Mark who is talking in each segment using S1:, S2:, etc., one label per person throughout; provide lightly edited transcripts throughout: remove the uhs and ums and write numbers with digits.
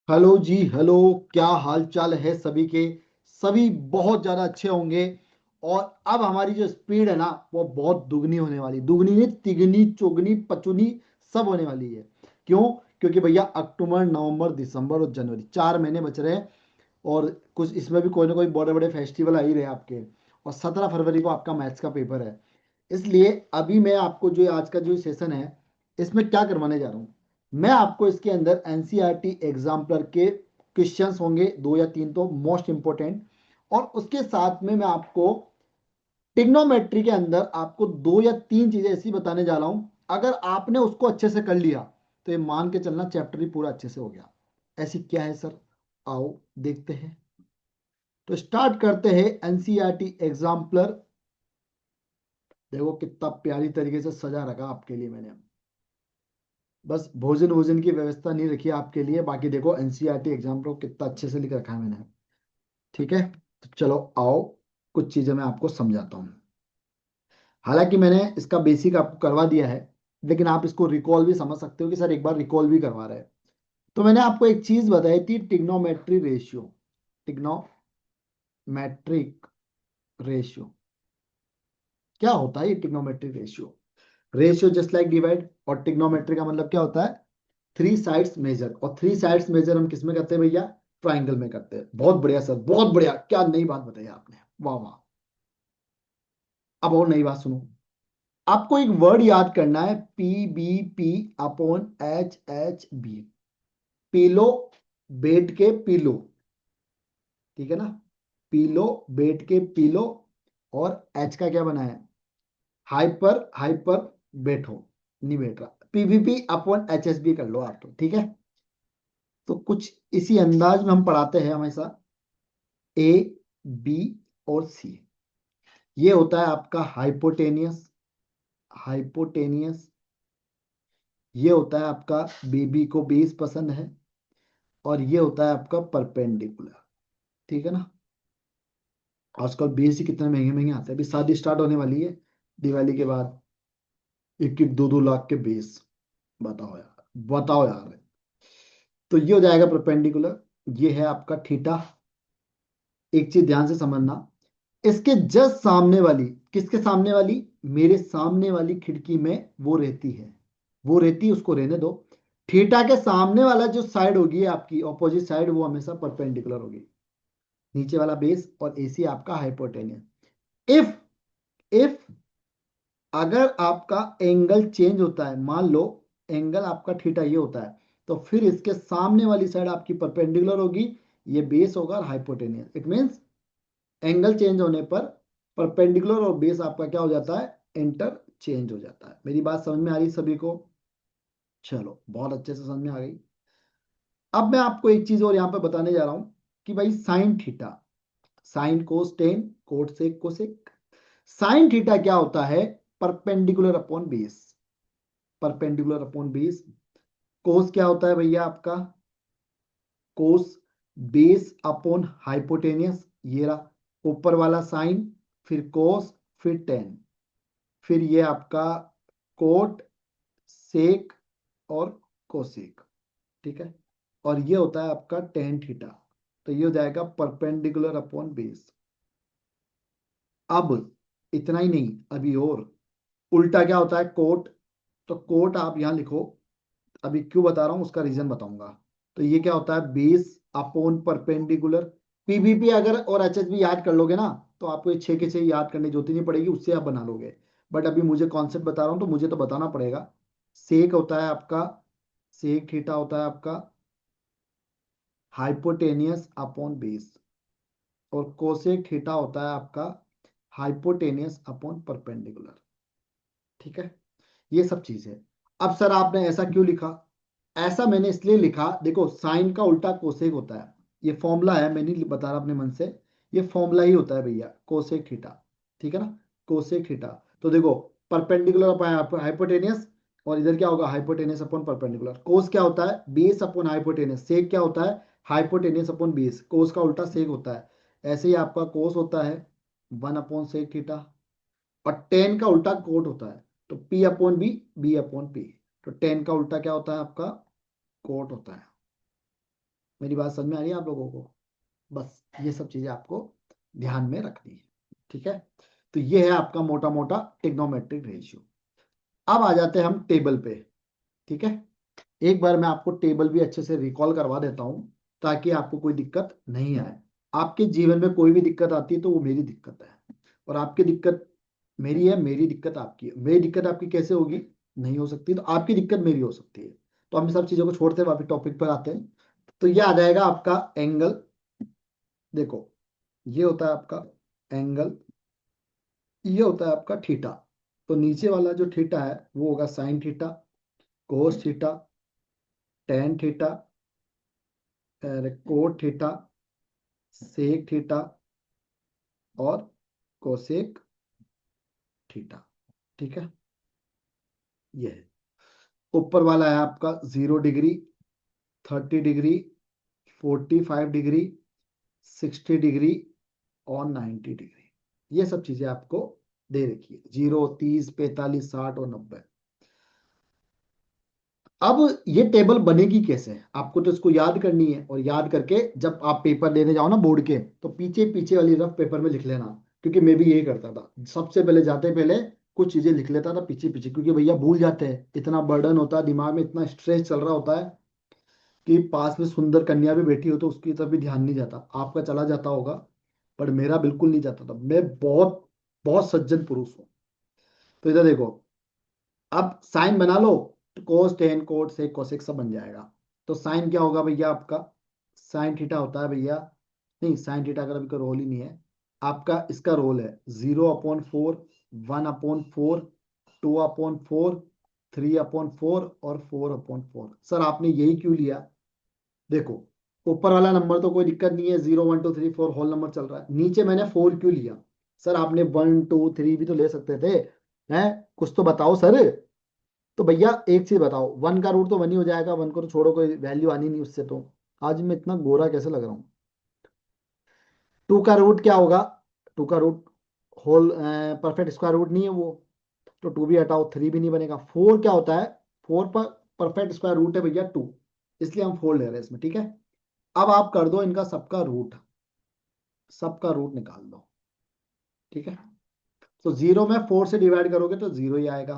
S1: Hello जी। Hello. क्या हाल चाल है सभी के? सभी बहुत ज्यादा अच्छे होंगे। और अब हमारी जो स्पीड है ना वो बहुत दुगनी होने वाली, दुगनी नहीं, तिगनी चौगनी पचुनी सब होने वाली है। क्यों? क्योंकि भैया अक्टूबर नवंबर दिसंबर और जनवरी 4 महीने बच रहे हैं। और कुछ इसमें भी कोई ना कोई बड़े बड़े फेस्टिवल आ ही रहे हैं आपके। और 17 फरवरी को आपका मैथ्स का पेपर है। इसलिए अभी मैं आपको जो आज का जो सेशन है इसमें क्या करवाने जा रहा हूँ। मैं आपको इसके अंदर एनसीईआरटी एग्जाम्पलर के क्वेश्चंस होंगे, 2 या 3 तो मोस्ट इंपॉर्टेंट। और उसके साथ में मैं आपको टिग्नोमेट्री के अंदर आपको 2 या 3 चीजें ऐसी बताने जा रहा हूं। अगर आपने उसको अच्छे से कर लिया तो ये मान के चलना चैप्टर ही पूरा अच्छे से हो गया। ऐसी क्या है सर? आओ देखते हैं। तो स्टार्ट करते हैं एनसीईआरटी एग्जाम्पलर। देखो कितना प्यारी तरीके से सजा रखा आपके लिए मैंने। बस भोजन भोजन की व्यवस्था नहीं रखी है आपके लिए, बाकी देखो एनसीईआरटी एग्जाम को कितना अच्छे से लिख रखा है मैंने। ठीक है, तो चलो आओ कुछ चीजें मैं आपको समझाता हूँ। हालांकि मैंने इसका बेसिक आपको करवा दिया है, लेकिन आप इसको रिकॉल भी समझ सकते हो कि सर एक बार रिकॉल भी करवा रहे हैं। तो मैंने आपको एक चीज बताई थी, टिग्नोमेट्री रेशियो। टिग्नोमेट्रिक रेशियो क्या होता है? ये trigonometric ratio, ratio just like divide. और टिग्नोमेट्री का मतलब क्या होता है? Three sides measure. और थ्री साइड्स मेजर हम किस में करते हैं भैया? ट्राइंगल में करते हैं। बहुत बढ़िया सर, बहुत बढ़िया, क्या नई बात बताई आपने, वाह वाह। अब और नई बात सुनो। आपको एक वर्ड याद करना है, P B P upon H H B. पीलो, बेट के पीलो, ठीक है ना? पीलो, बेट के पीलो। और एच का क्या बना है? हाइपर हाइपर बैठो, नहीं बैठ रहा, पीवीपी अपॉन एच एस बी कर लो आप तो, ठीक है। तो कुछ इसी अंदाज में हम पढ़ाते हैं हमेशा। ए, बी और सी, ये होता है आपका हाइपोटेनियस। हाइपोटेनियस ये होता है आपका, बेबी को बेस पसंद है। और ये होता है आपका परपेंडिकुलर, ठीक है ना? आजकल बेस ही कितने महंगे महंगे आते हैं। अभी शादी स्टार्ट होने वाली है दिवाली के बाद, 1 1 2 2 लाख के बेस। बताओ यार, बताओ यार। तो ये हो जाएगा परपेंडिकुलर। ये है आपका थीटा। एक चीज ध्यान से समझना, इसके जस्ट सामने वाली, किसके सामने वाली? मेरे सामने वाली खिड़की में वो रहती है, वो रहती है, उसको रहने दो। थीटा के सामने वाला जो साइड होगी आपकी ऑपोजिट साइड, वो हमेशा परपेंडिकुलर होगी। नीचे वाला बेस और एसी आपका हाइपोटेनियस। इफ इफ अगर आपका एंगल चेंज होता है, मान लो एंगल आपका थीटा ये होता है, तो फिर इसके सामने वाली साइड आपकी परपेंडिकुलर होगी। ये बेस होगा और hypotenuse. It means angle change होने पर परपेंडिकुलर और बेस आपका क्या हो जाता है? इंटर चेंज हो जाता है। मेरी बात समझ में आ रही सभी को? चलो बहुत अच्छे से समझ में आ गई। अब मैं आपको एक चीज और यहाँ पे बताने जा रहा हूं कि भाई sine theta, sine cos tan, cot sec cosec. Sine theta क्या होता है? Perpendicular upon base. Perpendicular upon base. Cos क्या होता है भैया आपका? Cos base upon hypotenuse. ये रहा ऊपर वाला साइन, फिर कोस, फिर टेन, फिर ये आपका कोट, सेक और कोसेक, ठीक है। और ये होता है आपका टेन थीटा। तो ये हो जाएगा परपेंडिकुलर अपॉन बेस। अब इतना ही नहीं, अभी और उल्टा क्या होता है? कोट। तो कोट आप यहां लिखो, अभी क्यों बता रहा हूं उसका रीजन बताऊंगा। तो ये क्या होता है? Base upon perpendicular. पीवीपी अगर और एचएसबी याद कर लोगे ना, तो आपको ये 6 के 6 याद करने की जरूरत ही नहीं पड़ेगी, उससे आप बना लोगे। बट अभी मुझे कॉन्सेप्ट बता रहा हूं तो मुझे तो बताना पड़ेगा। सेक होता है आपका, सेक थीटा होता है आपका हाइपोटेनियस अपॉन बेस। और कोसेक थीटा होता है आपका हाइपोटेनियस अपॉन परपेंडिकुलर, ठीक है। ये सब चीज है। अब सर आपने ऐसा क्यों लिखा? ऐसा मैंने इसलिए लिखा, देखो साइन का उल्टा कोसेक होता है। ये फॉर्मूला है, मैं नहीं बता रहा अपने मन से, ये फॉर्मूला ही होता है भैया, कोसेक थीटा, ठीक है ना? Cosec theta. तो देखो परपेंडिकुलर हाइपोटेनियस, और इधर क्या होगा? Hypotenuse upon perpendicular. कोस क्या होता है? Base upon hypotenuse. सेक क्या होता है? Hypotenuse upon base. कोस का उल्टा सेक होता है। ऐसे ही आपका कोस होता है 1/सेक थीटा। और टेन का उल्टा कोट होता है, तो P upon B, B upon P. तो टेन का उल्टा क्या होता है आपका? कोट होता है। मेरी बात समझ में आ रही है आप लोगों को? बस ये सब चीजें आपको ध्यान में रखनी है, ठीक है। तो ये है आपका मोटा मोटा टिग्नोमेट्रिक रेशियो। अब आ जाते हैं हम टेबल पे, ठीक है। एक बार मैं आपको टेबल भी अच्छे से रिकॉल करवा देता हूं, ताकि आपको कोई दिक्कत नहीं आए। आपके जीवन में कोई भी दिक्कत आती है तो वो मेरी दिक्कत है, और आपकी दिक्कत मेरी है, मेरी दिक्कत आपकी है। मेरी दिक्कत आपकी कैसे होगी? नहीं हो सकती। तो आपकी दिक्कत मेरी हो सकती है। तो हम सब चीजों को छोड़ते हुए वापस टॉपिक पर आते हैं। तो ये आ जाएगा आपका एंगल। देखो, ये होता है आपका एंगल, ये होता है आपका थीटा। तो नीचे वाला जो थीटा है वो होगा sine theta, cos theta, tan theta, cot theta, sec theta और कोसेक थीटा, ठीक है। ये है। ऊपर वाला है आपका 0 डिग्री, 30 डिग्री, 45 डिग्री, 60 डिग्री और 90 डिग्री। ये सब चीजें आपको दे रखी है, 0, 30, 45, 60 और 90। अब ये टेबल बनेगी कैसे? आपको तो इसको याद करनी है, और याद करके जब आप पेपर देने जाओ ना बोर्ड के, तो पीछे पीछे वाली रफ पेपर में लिख लेना। क्योंकि मैं भी यही करता था, सबसे पहले जाते पहले कुछ चीजें लिख लेता था पीछे पीछे, क्योंकि भैया भूल जाते हैं, इतना बर्डन होता है दिमाग में, इतना स्ट्रेस चल रहा होता है कि पास में सुंदर कन्या भी बैठी हो तो उसकी तरफ भी ध्यान नहीं जाता। आपका चला जाता होगा, पर मेरा बिल्कुल नहीं जाता था। मैं बहुत बहुत सज्जन पुरुष हूँ। तो इधर देखो, अब साइन बना लो, तो cos tan cot sec cosec सब बन जाएगा। तो साइन क्या होगा भैया आपका? साइन थीटा होता है भैया, नहीं साइन थीटा का अभी कोई रोल ही नहीं है आपका। इसका रोल है 0/4, 1/4, 2/4, 3/4 और 4/4। सर आपने यही क्यों लिया? देखो, ऊपर वाला नंबर तो कोई दिक्कत नहीं है, 0 1 2 3 4 होल नंबर चल रहा है। नीचे मैंने 4 क्यों लिया? सर आपने 1 2 3 भी तो ले सकते थे, हैं? कुछ तो बताओ सर। तो भैया एक चीज बताओ, 1 का रूट तो 1 ही हो जाएगा, 1 को तो छोड़ो, कोई वैल्यू आनी नहीं उससे। तो आज मैं इतना गोरा कैसे लग रहा हूँ? 2 का रूट क्या होगा? 2 का root whole perfect square root नहीं है वो, तो 2 भी हटाओ, 3 भी नहीं बनेगा। 4 क्या होता है? 4 पर परफेक्ट स्क्वायर रूट है भैया 2, इसलिए हम 4 ले रहे हैं इसमें, ठीक है। अब आप कर दो इनका सबका रूट, सबका रूट निकाल दो, ठीक है। तो 0 में 4 से डिवाइड करोगे तो 0 ही आएगा।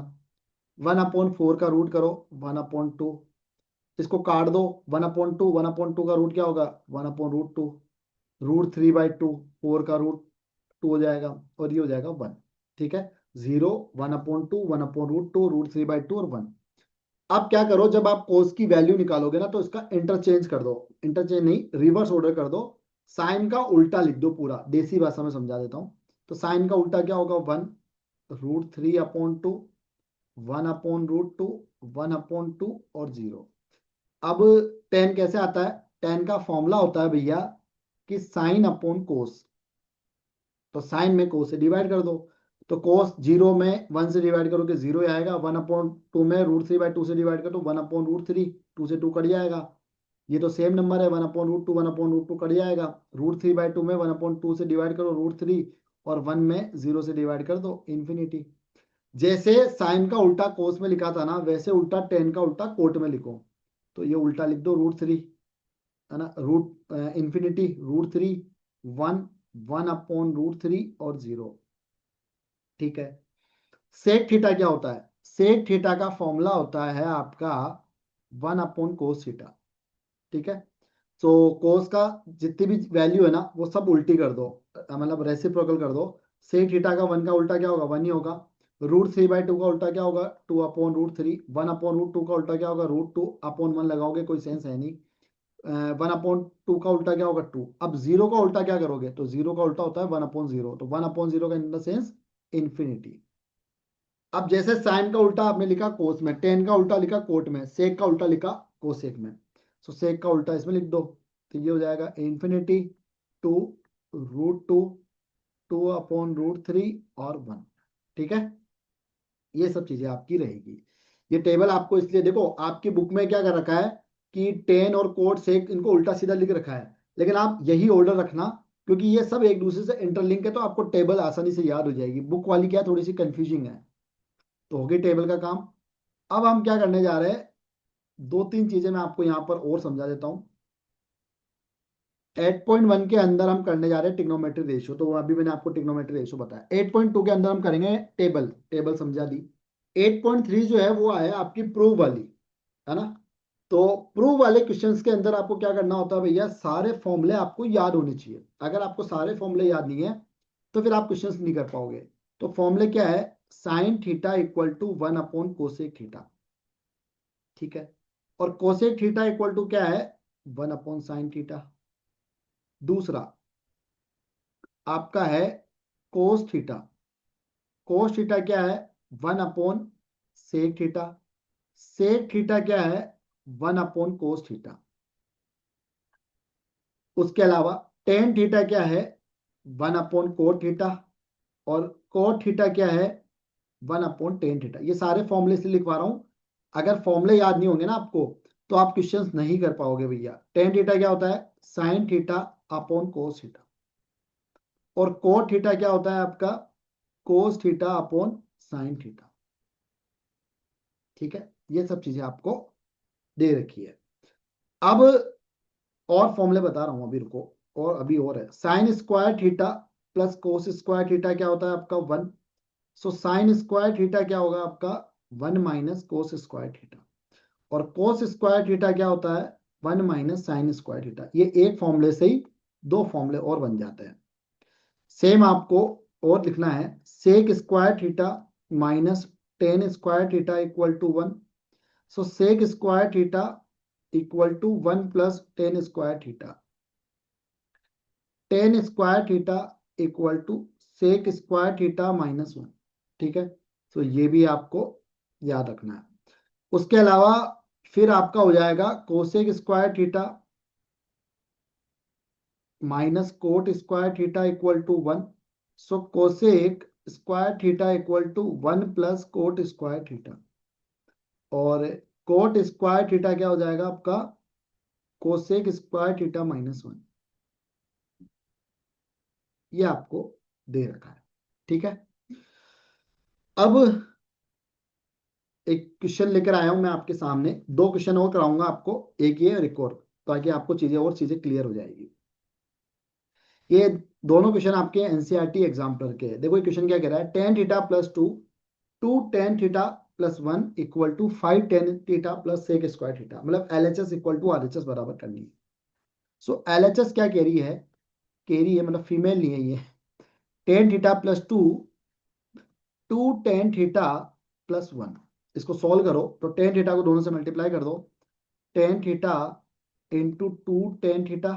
S1: 1/4 का रूट करो, 1/2। इसको काट दो, 1/2, 1/2 का रूट क्या होगा? 1/√2। √3/2, 4 का रूट 2 हो जाएगा, और ये हो जाएगा 1, ठीक है। 0, 1/2, 1/√2, √3/2 और 1। अब क्या करो, जब आप कोस की वैल्यू निकालोगे ना, तो इसका इंटरचेंज कर दो, इंटरचेंज नहीं, रिवर्स ऑर्डर कर दो। साइन का उल्टा लिख दो, पूरा देसी भाषा में समझा देता हूं। तो साइन का उल्टा क्या होगा? 1, √3/2, 1/√2, 1/2 और 0। अब टेन कैसे आता है? टेन का फॉर्मूला होता है भैया कि साइन अपॉन कोस। तो साइन में कोस से डिवाइड कर दो। तो कोस 0 में 1 से डिवाइड करोगे 0 ही आएगा। 1/2 में √3/2 से डिवाइड कर दो, 1/√3, 2 से 2 कट जाएगा। ये तो सेम नंबर है, 1/√2, 1/√2 कट जाएगा। √3/2 में 1/2 से डिवाइड करो √3, और 1 में 0 से डिवाइड कर दो इन्फिनिटी। जैसे साइन का उल्टा कोस में लिखा था ना, वैसे उल्टा टेन का उल्टा कोट में लिखो। तो ये उल्टा लिख दो, √3 है ना, रूट इन्फिनिटी √3, 1, 1/√3 और 0, ठीक है। सेक थीटा क्या होता है? सेक थीटा का फॉर्मूला होता है आपका 1/cos थीटा, ठीक है। तो कोस का जितनी भी वैल्यू है ना, वो सब उल्टी कर दो, मतलब रेसिप्रोकल कर दो। सेक थीटा का 1 का उल्टा क्या होगा? 1 ही होगा। √3/2 का उल्टा क्या होगा? 2/√3। 1/√2 का उल्टा क्या होगा? √2/1 लगाओगे, कोई सेंस है नहीं। 1/2 का उल्टा क्या होगा? 2। अब 0 का उल्टा क्या करोगे? तो 0 का उल्टा होता है 1/0। तो 1/0 का इन द सेंस इन्फिनिटी। अब जैसे साइन का उल्टा आपने लिखा कोस में, टेन का उल्टा लिखा कोट में, सेक का उल्टा लिखा कोसेक में। तो सेक का उल्टा इसमें लिख दो, तो ये हो जाएगा इन्फिनिटी टू √2, 2/√3 और 1, ठीक है। ये सब चीजें आपकी रहेगी। ये टेबल आपको इसलिए, देखो आपकी बुक में क्या कर रखा है कि टेन और कोट सेक इनको उल्टा सीधा लिख रखा है, लेकिन आप यही ऑर्डर रखना, क्योंकि ये सब एक दूसरे से इंटरलिंक है, तो आपको टेबल आसानी से याद हो जाएगी। बुक वाली क्या है, थोड़ी सी कंफ्यूजिंग है। तो होगी टेबल का काम। अब हम क्या करने जा रहे हैं, 2 3 चीजें मैं आपको यहाँ पर और समझा देता हूँ। 8.1 के अंदर हम करने जा रहे हैं ट्रिग्नोमेट्री रेशियो, तो अभी मैंने आपको ट्रिग्नोमेट्री रेशियो बताया। 8.2 के अंदर हम करेंगे टेबल, टेबल समझा दी। 8.3 जो है वो है आपकी प्रूव वाली, है ना। तो प्रूव वाले क्वेश्चंस के अंदर आपको क्या करना होता है भैया, सारे फॉर्मूले आपको याद होने चाहिए। अगर आपको सारे फॉर्मूले याद नहीं है तो फिर आप क्वेश्चंस नहीं कर पाओगे। तो फॉर्मूले क्या है, sine theta equal to 1 upon cosec theta, ठीक है। और कोसेक थीटा इक्वल टू क्या है, 1 अपॉन साइन थीटा। दूसरा आपका है कोस थीटा, कोस थीटा क्या है, 1 upon sec theta. Sec theta क्या है, 1 अपॉन कोस थीटा। उसके अलावा टेन थीटा क्या है, 1 अपॉन कोट थीटा। और कोट थीटा क्या है, 1 अपॉन टेन थीटा। ये सारे फॉर्मूले से लिखवा रहा हूं, अगर फॉर्मूले याद नहीं होंगे ना आपको तो आप क्वेश्चंस नहीं कर पाओगे भैया। टेन थीटा क्या होता है, sine theta upon cos theta. और कोट थीटा क्या होता है आपका, कोस थीटा अपॉन साइन थीटा, ठीक है। ये सब चीजें आपको दे रखी है। अब और फॉर्मूले बता रहा हूं, अभी रुको। और अभी और है, sign square theta plus cos square theta क्या होता है आपका, 1। सो साइन स्क्वायर थीटा क्या होगा आपका, 1 - कोस स्क्वायर थीटा। और कोस स्क्वायर थीटा क्या होता है, 1 - साइन स्क्वायर थीटा। ये एक फॉर्मूले से ही दो फॉर्मूले और बन जाते हैं। सेम आपको और लिखना है, sec square theta minus tan square theta equal to 1। So sec square theta equal to 1 + tan square theta. Tan square theta equal to sec square theta -1, ठीक है। तो ये भी आपको याद रखना है। उसके अलावा फिर आपका हो जाएगा cosec square theta minus cot square theta equal to 1। So cosec square theta equal to 1 + cot square theta. और कोट स्क्वायर थीटा क्या हो जाएगा आपका, कोसेक स्क्वायर थीटा -1। ये आपको दे रखा है, ठीक है। अब एक क्वेश्चन लेकर आया हूं मैं आपके सामने, दो क्वेश्चन और कराऊंगा आपको, एक ये और एक और, ताकि आपको चीजें और चीजें क्लियर हो जाएगी। ये दोनों क्वेश्चन आपके एनसीईआरटी एग्जाम्पलर के हैं। देखो ये क्वेश्चन क्या कह रहा है, tan theta plus two, two tan theta plus one equal to 5 tan theta plus sec square theta. मतलब एलएचएस इक्वल टू आरएचएस बराबर करनी है। सो एलएचएस क्या कह रही है मतलब फीमेल नहीं है ये, tan theta plus two, two tan theta plus one. इसको सॉल्व करो तो टेन थीटा को दोनों से मल्टीप्लाई कर दो, tan theta into two tan theta,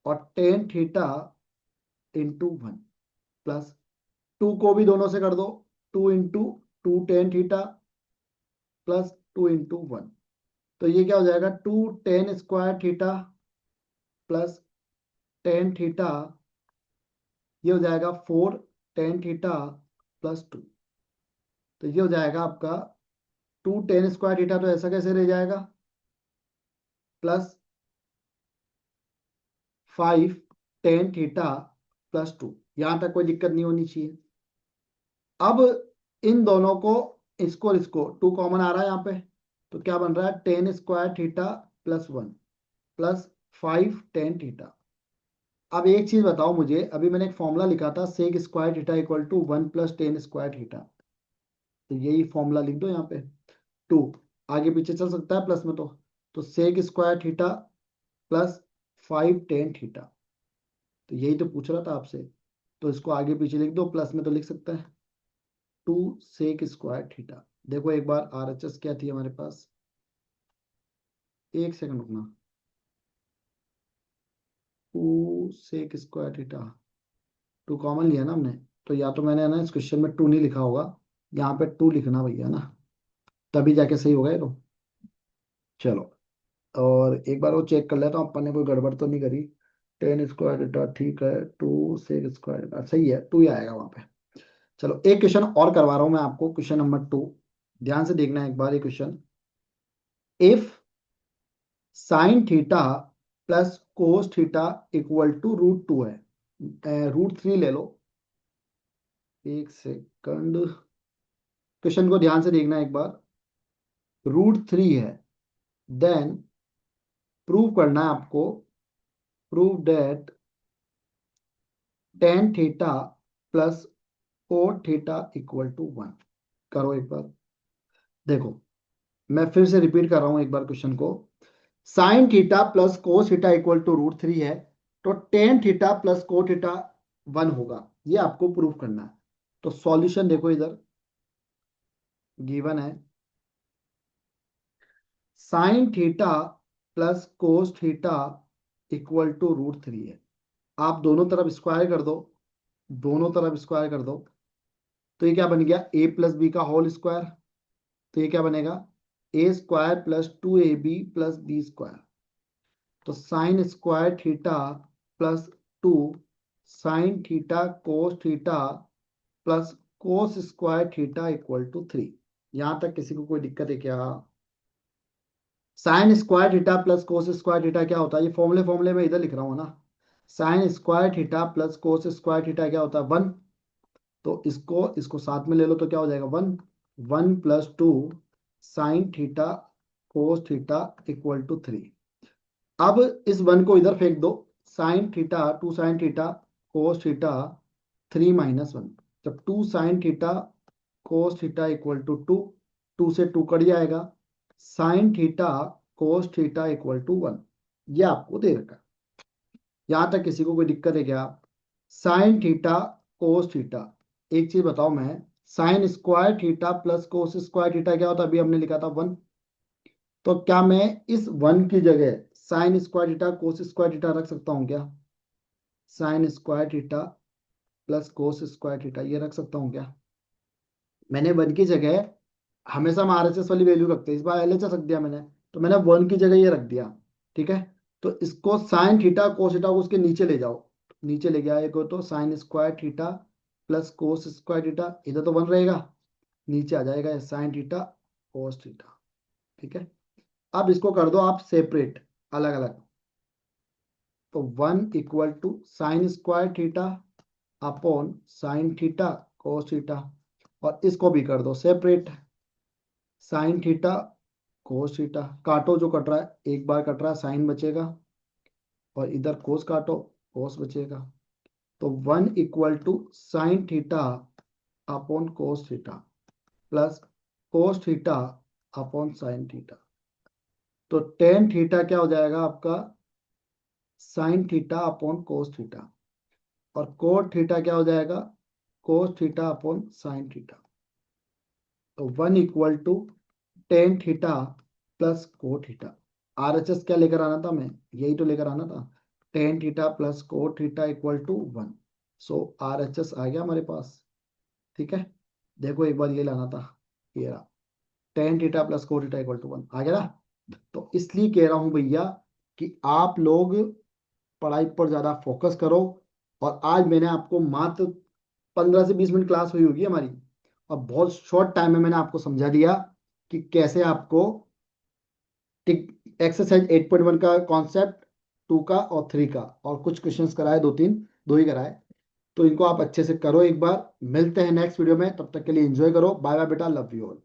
S1: और tan theta into one, plus two को भी दोनों से कर दो, two into two tan theta plus two into one. तो ये क्या हो जाएगा, two tan square theta plus tan theta, ये हो जाएगा four tan theta plus two. तो ये हो जाएगा आपका टू टेन स्क्वायर थीटा, तो ऐसा कैसे रह जाएगा, plus 5 tan theta plus to. यहां तक कोई दिक्कत नहीं होनी चाहिए। अब इन दोनों को, इसको और इसको, टू कॉमन आ रहा है यहाँ पे, तो क्या बन रहा है, ten square theta plus one plus 5 tan theta. अब एक चीज बताओ मुझे, अभी मैंने एक फॉर्मूला लिखा था, sec square theta equal to 1 + tan square theta. तो यही फॉर्मूला लिख दो यहाँ पे, टू आगे पीछे चल सकता है प्लस में, तो sec square theta plus 5 tan theta. तो यही तो पूछ रहा था आपसे, तो इसको आगे पीछे लिख दो, प्लस में तो लिख सकता है, टू सेक स्क्वायर थीटा। देखो एक बार आरएचएस क्या थी हमारे पास, एक सेकंड रुकना, two sec square theta, two common लिया ना हमने, तो या तो मैंने ना इस क्वेश्चन में टू नहीं लिखा होगा, यहाँ पे टू लिखना भैया ना, तभी जाके सही होगा ये तो। चलो, और एक बार वो चेक कर लेता हूँ अपन ने कोई गड़बड़ तो नहीं करी। टेन स्क्वायर थीटा ठीक है, टू सेक स्क्वायर थीटा सही है, टू ही आएगा वहां पे। चलो एक क्वेश्चन और करवा रहा हूँ मैं आपको, क्वेश्चन नंबर 2। ध्यान से देखना है एक बार ये question. If sine theta plus cos theta equal to root 2 है, रूट 3 ले लो। एक सेकंड, क्वेश्चन को ध्यान से देखना एक बार। रूट 3 है, देन प्रूव करना है आपको prove that tan theta plus cot theta equal to 1। करो एक बार। देखो, मैं फिर से रिपीट कर रहा हूं एक बार क्वेश्चन को। Sine theta plus cos theta equal to √3 है, तो tan theta plus cot theta 1 होगा। ये आपको प्रूफ करना है। तो सॉल्यूशन देखो, इधर गिवन है sine theta plus cos theta equal to √3 है। आप दोनों तरफ स्क्वायर कर दो, दोनों तरफ स्क्वायर कर दो, तो ये क्या बन गया, a प्लस बी का होल स्क्वायर। तो ये क्या बनेगा, A square plus 2ab plus B square. तो sine square theta plus 2 sine theta cos theta plus cos square theta equal to 3। यहां तक किसी को कोई दिक्कत है क्या? Sine square theta plus cos square theta क्या होता है? ये फॉर्मूले फॉर्मूले में इधर लिख रहा हूँ ना। Sign square theta plus cos square theta क्या होता है? 1। तो इसको इसको साथ में ले लो तो क्या हो जाएगा? 1। 1 plus 2 sine theta cos theta equal to 3। अब इस 1 को इधर फेंक दो। Sine theta 2 sine theta cos theta 3 minus 1। जब 2 sine theta cos theta equal to 2, 2 से 2 कट जाएगा। Sine theta cos theta equal to 1। ये आपको दे रखा है। यहां तक किसी को कोई दिक्कत है क्या? साइन थीटा कोस थीटा, एक चीज बताओ मैं, sign square theta plus cos square theta क्या होता है? अभी हमने लिखा था 1। तो क्या मैं इस 1 की जगह sign square theta cos square theta रख सकता हूँ क्या? Sine square theta plus cos square theta ये रख सकता हूँ क्या? मैंने 1 की जगह, हमेशा हम RHS वाली वैल्यू रखते हैं, इस बार LHS रख दिया मैंने। तो मैंने 1 की जगह ये रख दिया। ठीक है। तो इसको साइन थीटा कोस थीटा को उसके नीचे ले जाओ। नीचे ले गया एक, तो sine square theta plus cos square theta, इधर तो 1 रहेगा, नीचे आ जाएगा साइन थीटा कोस थीटा। ठीक है। अब इसको कर दो आप सेपरेट, अलग अलग। तो 1 equal to sine square theta upon sine theta cos theta, और इसको भी कर दो separate. Sine theta cos theta, काटो जो कट रहा है, एक बार कट रहा है साइन बचेगा, और इधर कोस काटो कोस बचेगा। तो 1 equal to sine theta upon cos theta plus cos theta upon sine theta. तो टेन थीटा क्या हो जाएगा आपका? Sine theta upon cos theta. और कोट थीटा क्या हो जाएगा? Cos theta upon sine theta. तो 1 equal to tan theta plus cot theta. RHS क्या लेकर आना था मैं? यही तो लेकर आना था, tan theta plus cot theta equal to 1। So RHS आ गया हमारे पास। ठीक है। देखो एक बार ये लाना था, ये रहा, tan theta plus cot theta equal to 1 आ गया ना। तो इसलिए कह रहा हूं भैया कि आप लोग पढ़ाई पर ज्यादा फोकस करो। और आज मैंने आपको मात्र 15 से 20 मिनट क्लास हुई होगी हमारी, और बहुत शॉर्ट टाइम में मैंने आपको समझा दिया कि कैसे आपको एक्सरसाइज 8.1 का कॉन्सेप्ट, 2 का और 3 का, और कुछ क्वेश्चंस कराए, दो ही कराए। तो इनको आप अच्छे से करो। एक बार मिलते हैं नेक्स्ट वीडियो में, तब तक के लिए एंजॉय करो। बाय बाय बेटा, लव यू ऑल।